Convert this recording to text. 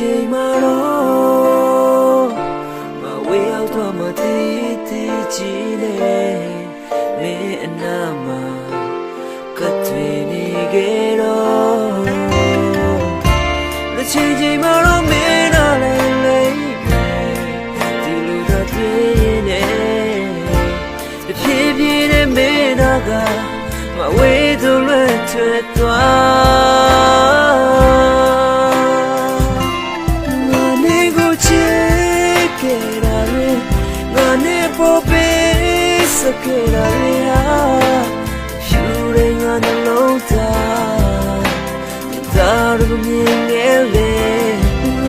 ချိန်မှာတော့မဝေးရောက်တော့မတည်တည်ကြည်နေမင်းအနာမှာကတ်သွေးနေခဲ့တော့တစ်ချိန်မှာတော့မင်းနာလည်းလိမ့်ဒီလိုတော့ပြင်းနေတဖြည်းဖြည်းနဲ့မင်းနာကမဝေးသူလွတ်ထွက်သွားငါနေကိုချစ်ခဲ့တာလေငါနေပေါ်ပေးစခဲ့တာလေဟာဖြူတဲ့ငါနှလုံးသားဒါရမြင်ငယ်လေ